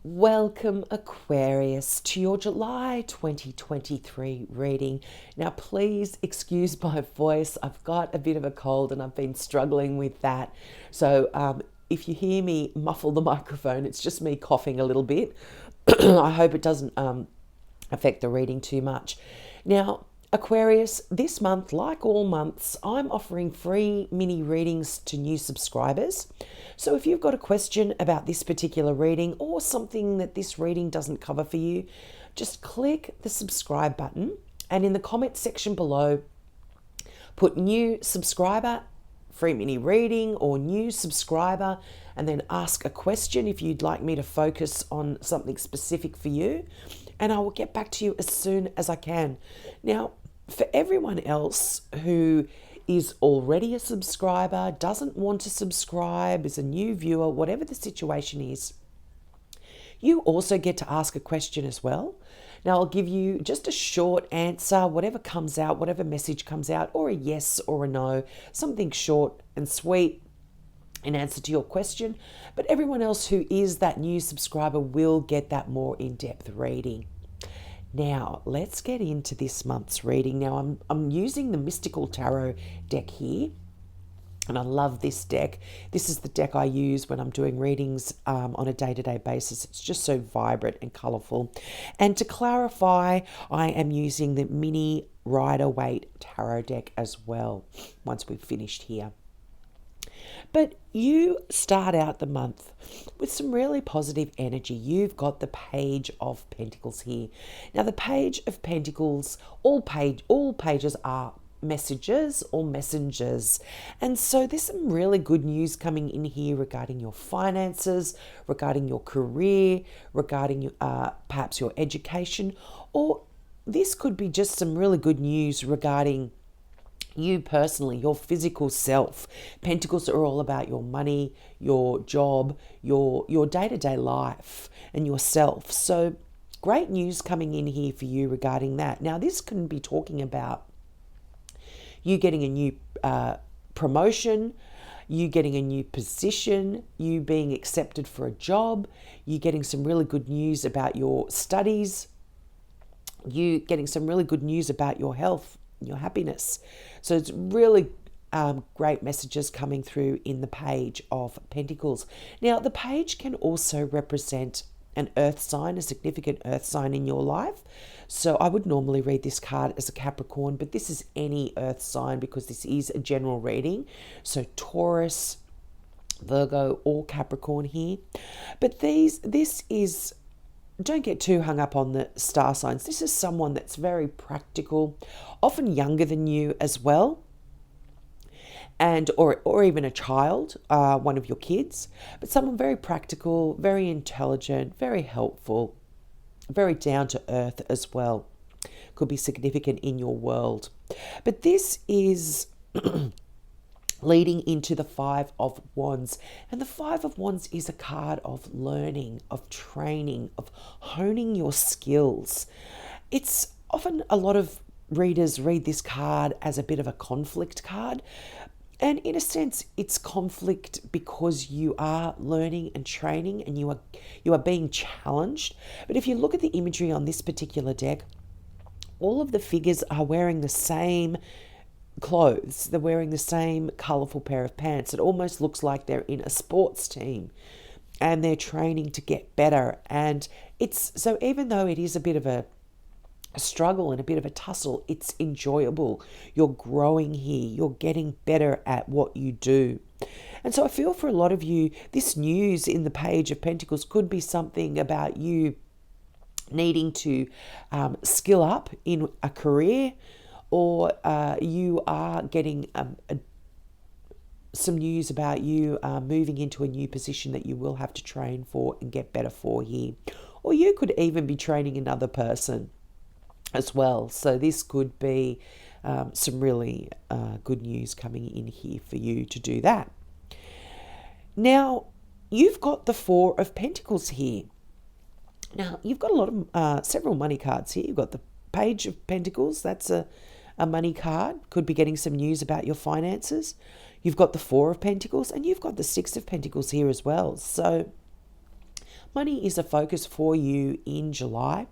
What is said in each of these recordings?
Welcome, Aquarius, to your July 2023 reading. Now, please excuse my voice. I've got a bit of a cold and I've been struggling with that. So, if you hear me muffle the microphone, it's just me coughing a little bit. I hope it doesn't affect the reading too much. Now, Aquarius, this month, like all months, I'm offering free mini readings to new subscribers. So if you've got a question about this particular reading or something that this reading doesn't cover for you, just click the subscribe button and in the comment section below, put new subscriber, free mini reading, or new subscriber, and then ask a question if you'd like me to focus on something specific for you. And I will get back to you as soon as I can. Now, for everyone else who is already a subscriber, doesn't want to subscribe, is a new viewer, whatever the situation is, you also get to ask a question as well. Now, I'll give you just a short answer, whatever comes out, whatever message comes out, or a yes or a no, something short and sweet in answer to your question. But everyone else who is that new subscriber will get that more in-depth reading. Now, let's get into this month's reading. Now, I'm using the Mystical Tarot deck here, and I love this deck. This is the deck I use when I'm doing readings on a day-to-day basis. It's just so vibrant and colourful. And to clarify, I am using the Mini Rider-Waite Tarot deck as well, once we've finished here. But you start out the month with some really positive energy. You've got the Page of Pentacles here. Now, the Page of Pentacles, all pages are messages or messengers. And so there's some really good news coming in here regarding your finances, regarding your career, regarding perhaps your education, or this could be just some really good news regarding you personally, your physical self. Pentacles are all about your money, your job, your day-to-day life and yourself. So great news coming in here for you regarding that. Now, this can be talking about you getting a new promotion, you getting a new position, you being accepted for a job, you getting some really good news about your studies, you getting some really good news about your health, your happiness. So it's really great messages coming through in the Page of Pentacles. Now, the page can also represent an earth sign, a significant earth sign in your life. So I would normally read this card as a Capricorn, but this is any earth sign because this is a general reading. So Taurus, Virgo, or Capricorn here. But this is, don't get too hung up on the star signs. This is someone that's very practical, often younger than you as well, and or even a child, one of your kids, but someone very practical, very intelligent, very helpful, very down to earth as well. Could be significant in your world. But this is leading into the Five of Wands. And the Five of Wands is a card of learning, of training, of honing your skills. It's often a lot of readers read this card as a bit of a conflict card. And in a sense, it's conflict because you are learning and training and you are being challenged. But if you look at the imagery on this particular deck, all of the figures are wearing the same clothes. They're wearing the same colourful pair of pants. It almost looks like they're in a sports team and they're training to get better. And it's so even though it is a bit of a struggle and a bit of a tussle, it's enjoyable. You're growing here. You're getting better at what you do. And so I feel for a lot of you, this news in the Page of Pentacles could be something about you needing to skill up in a career, or you are getting some news about you moving into a new position that you will have to train for and get better for here. Or you could even be training another person as well. So this could be some really good news coming in here for you to do that. Now, you've got the Four of Pentacles here. Now, you've got a lot of several money cards here. You've got the Page of Pentacles. That's a money card. Could be getting some news about your finances. You've got the Four of Pentacles and you've got the Six of Pentacles here as well. So money is a focus for you in July.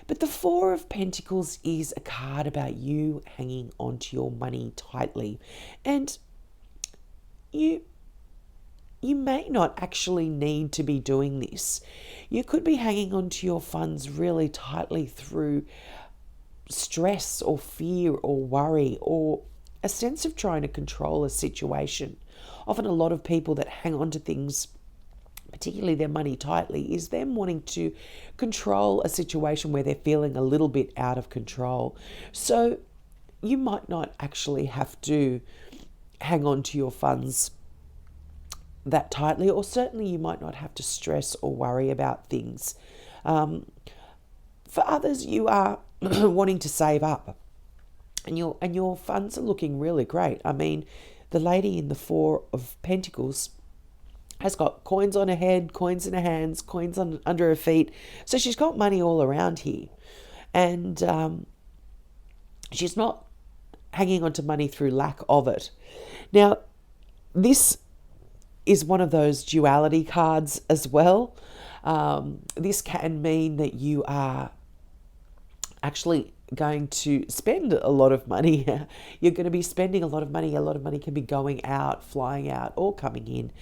But the Four of Pentacles is a card about you hanging onto your money tightly. And you may not actually need to be doing this. You could be hanging onto your funds really tightly through stress or fear or worry or a sense of trying to control a situation. Often a lot of people that hang on to things, particularly their money tightly, is them wanting to control a situation where they're feeling a little bit out of control. So you might not actually have to hang on to your funds that tightly, or certainly you might not have to stress or worry about things. For others, you are wanting to save up, and your funds are looking really great. I mean, the lady in the Four of Pentacles has got coins on her head, coins in her hands, coins under her feet. So she's got money all around here. And she's not hanging on to money through lack of it. Now, this is one of those duality cards as well. This can mean that you are actually going to spend a lot of money. You're going to be spending a lot of money. A lot of money can be going out, flying out, or coming in.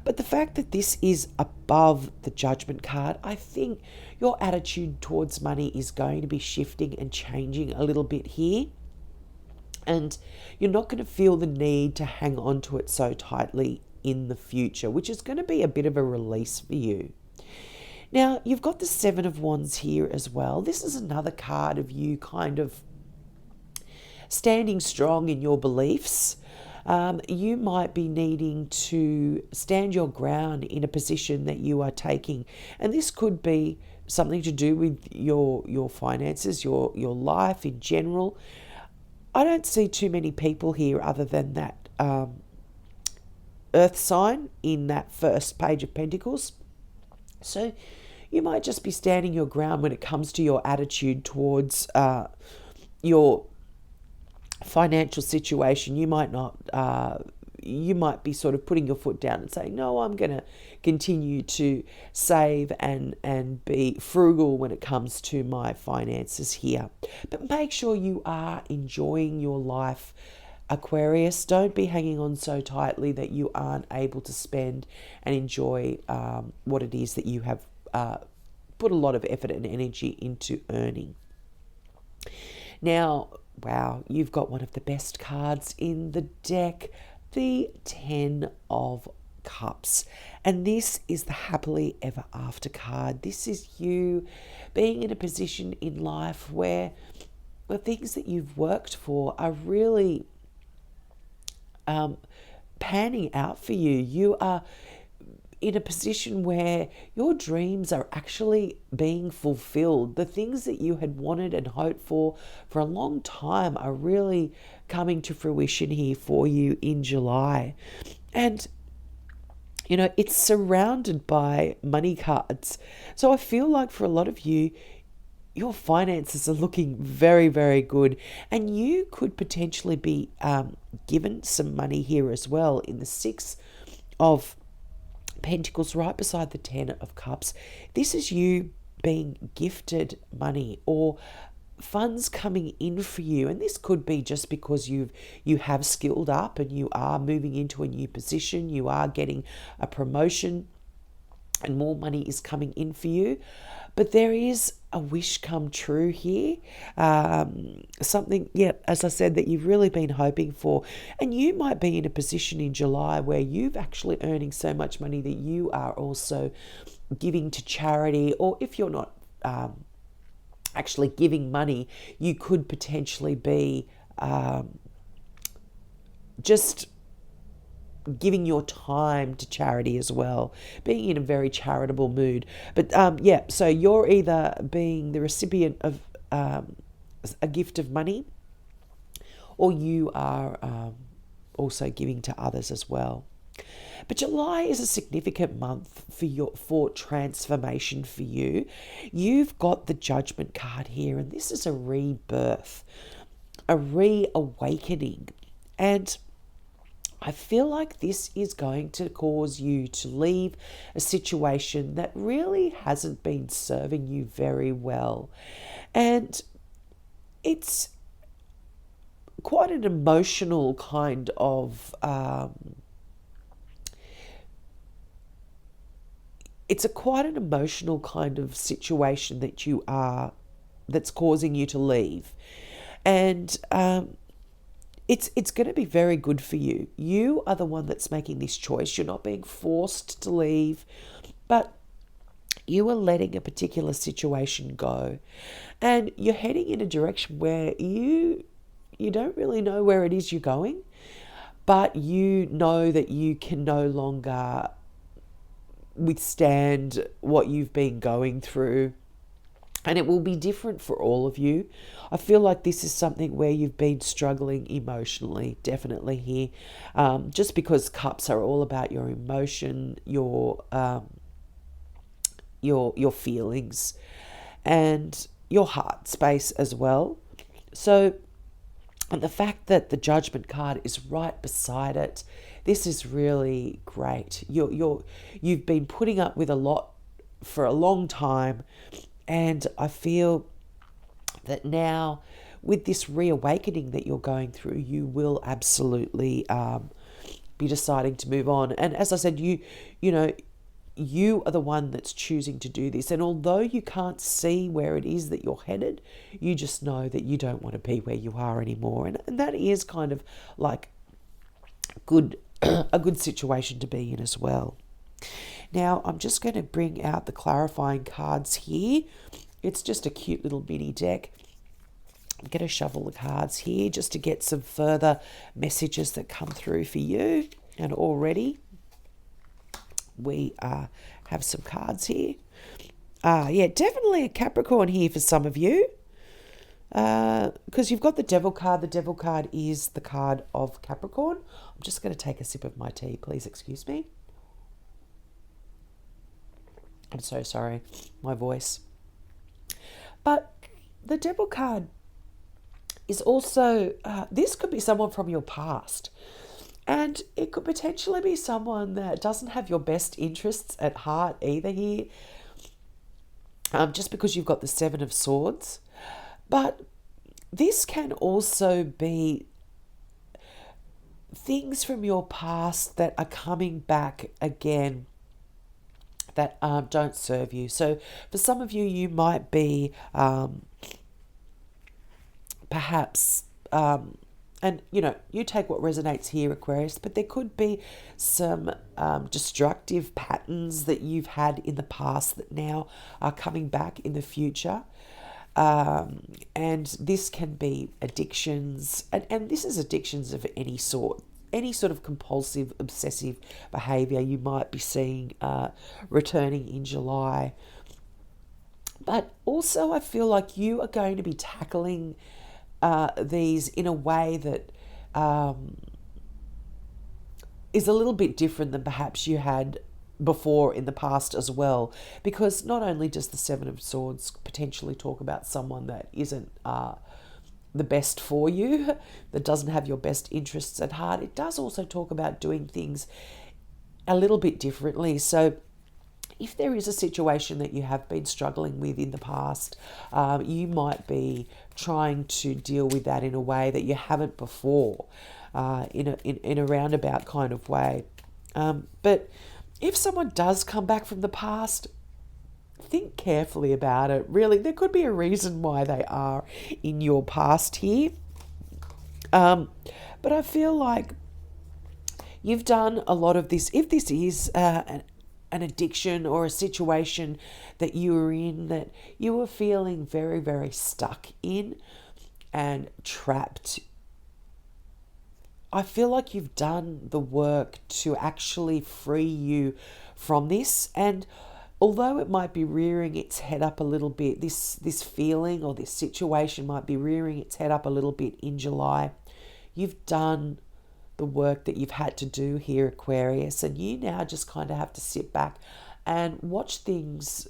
But the fact that this is above the Judgment card, I think your attitude towards money is going to be shifting and changing a little bit here. And you're not going to feel the need to hang on to it so tightly in the future, which is going to be a bit of a release for you. Now, you've got the Seven of Wands here as well. This is another card of you kind of standing strong in your beliefs. You might be needing to stand your ground in a position that you are taking. And this could be something to do with your finances, your life in general. I don't see too many people here other than that Earth sign in that first page of Pentacles. So you might just be standing your ground when it comes to your attitude towards your financial situation. You might not, you might be sort of putting your foot down and saying, no, I'm going to continue to save and be frugal when it comes to my finances here. But make sure you are enjoying your life, Aquarius. Don't be hanging on so tightly that you aren't able to spend and enjoy what it is that you have put a lot of effort and energy into earning. Now, wow, you've got one of the best cards in the deck, the 10 of Cups. And this is the happily ever after card. This is you being in a position in life where the things that you've worked for are really panning out for you. You are in a position where your dreams are actually being fulfilled. The things that you had wanted and hoped for a long time are really coming to fruition here for you in July. And you know, it's surrounded by money cards. So I feel like for a lot of you, your finances are looking very, very good. And you could potentially be given some money here as well in the Six of Pentacles right beside the 10 of Cups. This is you being gifted money or funds coming in for you, and this could be just because you have skilled up and you are moving into a new position, you are getting a promotion and more money is coming in for you. But there is a wish come true here, something, yeah, as I said, that you've really been hoping for. And you might be in a position in July where you've actually earning so much money that you are also giving to charity, or if you're not actually giving money, you could potentially be just giving your time to charity as well, being in a very charitable mood. But yeah, so you're either being the recipient of a gift of money, or you are also giving to others as well. But July is a significant month for transformation for you. You've got the Judgment card here, and this is a rebirth, a reawakening. And I feel like this is going to cause you to leave a situation that really hasn't been serving you very well. And it's quite an emotional kind of quite an emotional kind of situation that you are, that's causing you to leave. And it's going to be very good for you. You are the one that's making this choice. You're not being forced to leave, but you are letting a particular situation go, and you're heading in a direction where you don't really know where it is you're going, but you know that you can no longer withstand what you've been going through, and it will be different for all of you. I feel like this is something where you've been struggling emotionally, definitely here, just because cups are all about your emotion, your feelings, and your heart space as well. So, and the fact that the Judgment card is right beside it, this is really great. You've been putting up with a lot for a long time, and I feel that now, with this reawakening that you're going through, you will absolutely be deciding to move on. And as I said, you know, you are the one that's choosing to do this. And although you can't see where it is that you're headed, you just know that you don't want to be where you are anymore. And that is kind of like good a good situation to be in as well. Now, I'm just going to bring out the clarifying cards here. It's just a cute little mini deck. I'm going to shuffle the cards here just to get some further messages that come through for you. And already we have some cards here. Yeah, definitely a Capricorn here for some of you. Because you've got the Devil card. The Devil card is the card of Capricorn. I'm just going to take a sip of my tea. Please excuse me. I'm so sorry, my voice. But the Devil card is also, this could be someone from your past. And it could potentially be someone that doesn't have your best interests at heart either here. Just because you've got the Seven of Swords. But this can also be things from your past that are coming back again that don't serve you. So for some of you, you might be perhaps, and you take what resonates here, Aquarius, but there could be some destructive patterns that you've had in the past that now are coming back in the future. And this can be addictions, and this is addictions of any sort of compulsive, obsessive behavior you might be seeing returning in July. But also I feel like you are going to be tackling these in a way that is a little bit different than perhaps you had before in the past as well, because not only does the Seven of Swords potentially talk about someone that isn't the best for you, that doesn't have your best interests at heart, it does also talk about doing things a little bit differently. So if there is a situation that you have been struggling with in the past, you might be trying to deal with that in a way that you haven't before, in a roundabout kind of way. But if someone does come back from the past, think carefully about it. Really, there could be a reason why they are in your past here. But I feel like you've done a lot of this. If this is an addiction or a situation that you were in that you were feeling very, very stuck in and trapped, I feel like you've done the work to actually free you from this. And although it might be rearing its head up a little bit, this feeling or this situation might be rearing its head up a little bit in July, you've done the work that you've had to do here, Aquarius, and you now just kind of have to sit back and watch things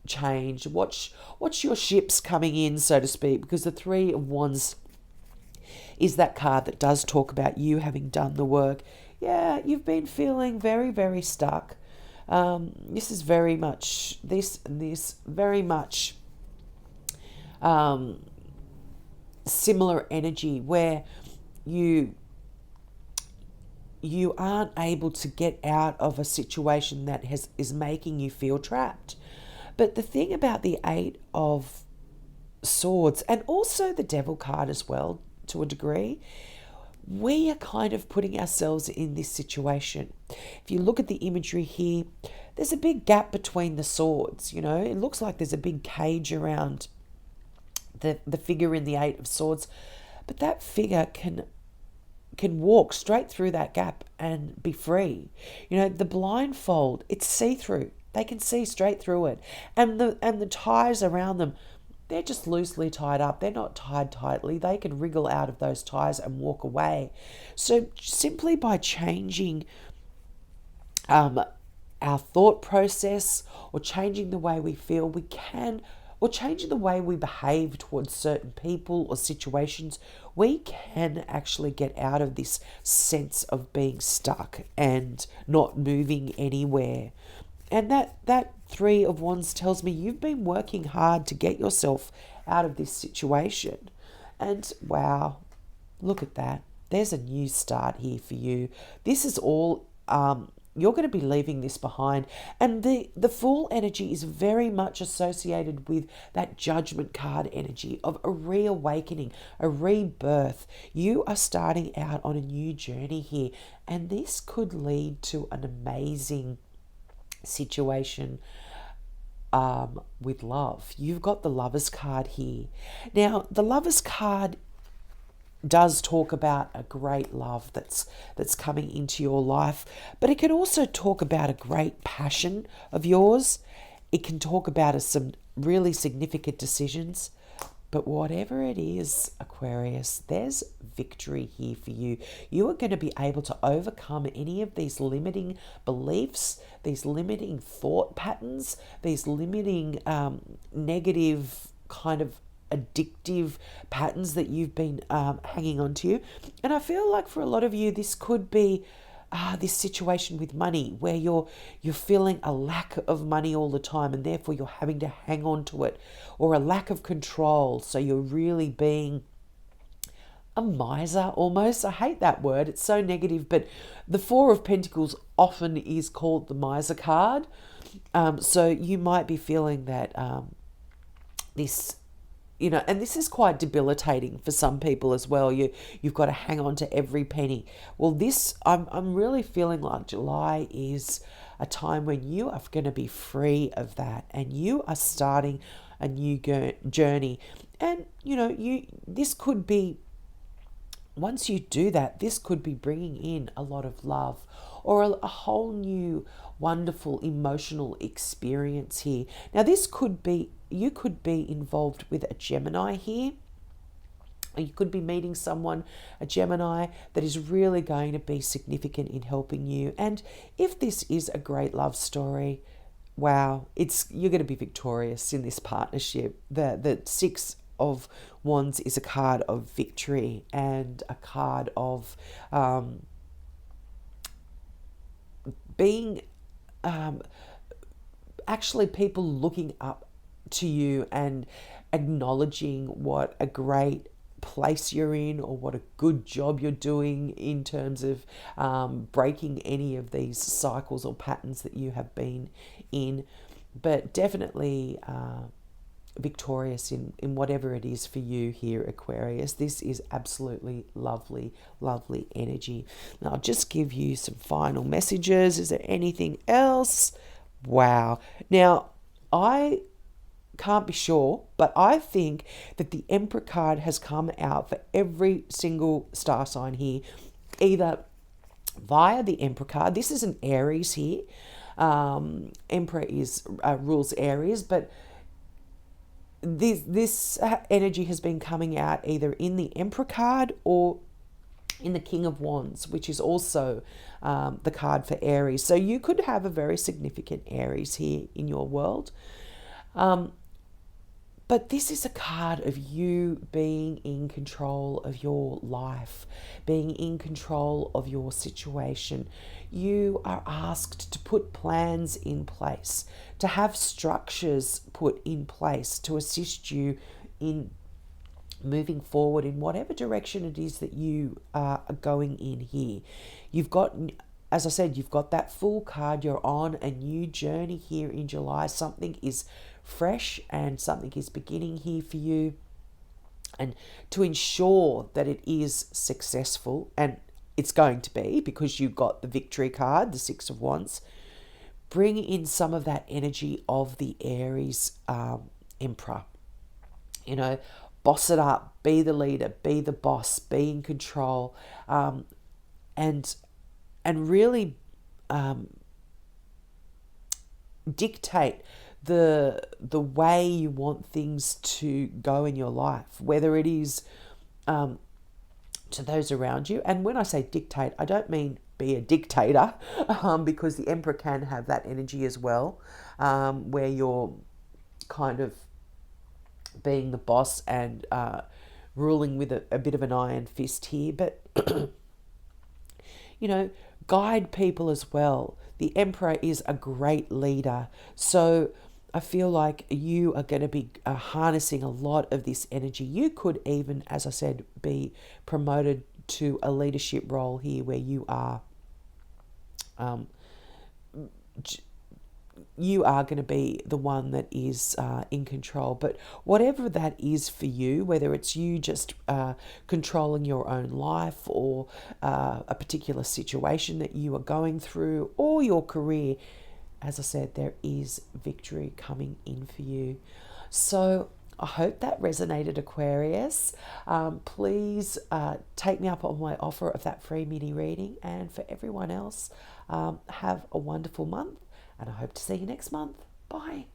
change, watch your ships coming in, so to speak, because the Three of Wands is that card that does talk about you having done the work. yeah, you've been feeling very, very stuck. This is very much this very much um, similar energy where you you aren't able to get out of a situation that is making you feel trapped. But the thing about the Eight of Swords and also the Devil card as well, to a degree, we are kind of putting ourselves in this situation. If you look at the imagery here, there's a big gap between the swords. You know, it looks like there's a big cage around the figure in the Eight of Swords, but that figure can walk straight through that gap and be free. You know, the blindfold, it's see-through. They can see straight through it. And the ties around them, they're just loosely tied up. They're not tied tightly. They can wriggle out of those ties and walk away. So simply by changing our thought process or changing the way we feel, we can, or changing the way we behave towards certain people or situations, we can actually get out of this sense of being stuck and not moving anywhere. And that Three of Wands tells me you've been working hard to get yourself out of this situation. And wow, look at that. There's a new start here for you. This is all, you're going to be leaving this behind. And the Fool energy is very much associated with that Judgment card energy of a reawakening, a rebirth. You are starting out on a new journey here. And this could lead to an amazing situation with love. You've got the Lovers card here. Now, the Lovers card does talk about a great love that's coming into your life, but it can also talk about a great passion of yours. It can talk about some really significant decisions. But whatever it is, Aquarius, there's victory here for you. You are going to be able to overcome any of these limiting beliefs, these limiting thought patterns, these limiting negative kind of addictive patterns that you've been hanging on to. And I feel like for a lot of you, this could be this situation with money where you're feeling a lack of money all the time and therefore you're having to hang on to it, or a lack of control, so you're really being a miser almost. I hate that word, it's so negative, but the Four of Pentacles often is called the miser card. So you might be feeling that this, you know, and this is quite debilitating for some people as well. You've got to hang on to every penny. Well, this, I'm really feeling like July is a time when you are going to be free of that, and you are starting a new journey. And you know, this could be, once you do that, this could be bringing in a lot of love, or a whole new wonderful emotional experience here. Now, this could be, you could be involved with a Gemini here. You could be meeting someone, a Gemini, that is really going to be significant in helping you. And if this is a great love story, wow, you're going to be victorious in this partnership. The Six of Wands is a card of victory and a card of being actually people looking up to you and acknowledging what a great place you're in, or what a good job you're doing in terms of breaking any of these cycles or patterns that you have been in. But definitely victorious in whatever it is for you here, Aquarius. This is absolutely lovely, lovely energy. Now, I'll just give you some final messages. Is there anything else? Wow. Now, I can't be sure, but I think that the Emperor card has come out for every single star sign here, either via the Emperor card. This is an Aries here. Emperor rules Aries, but this energy has been coming out either in the Emperor card or in the King of Wands, which is also the card for Aries. So you could have a very significant Aries here in your world. But this is a card of you being in control of your life, being in control of your situation. You are asked to put plans in place, to have structures put in place to assist you in moving forward in whatever direction it is that you are going in here. You've got, as I said, you've got that Fool card. You're on a new journey here in July. Something is fresh and something is beginning here for you. And to ensure that it is successful, and it's going to be because you've got the Victory card, the Six of Wands, bring in some of that energy of the Aries Emperor. You know, boss it up, be the leader, be the boss, be in control, and really dictate the way you want things to go in your life, whether it is to those around you. And when I say dictate, I don't mean be a dictator, because the Emperor can have that energy as well, where you're kind of being the boss and ruling with a bit of an iron fist here. But, you know, guide people as well. The Emperor is a great leader. So I feel like you are going to be harnessing a lot of this energy. You could even, as I said, be promoted to a leadership role here where you are going to be the one that is in control. But whatever that is for you, whether it's you just controlling your own life, or a particular situation that you are going through, or your career, as I said, there is victory coming in for you. So I hope that resonated, Aquarius. Please take me up on my offer of that free mini reading. And for everyone else, have a wonderful month. And I hope to see you next month. Bye.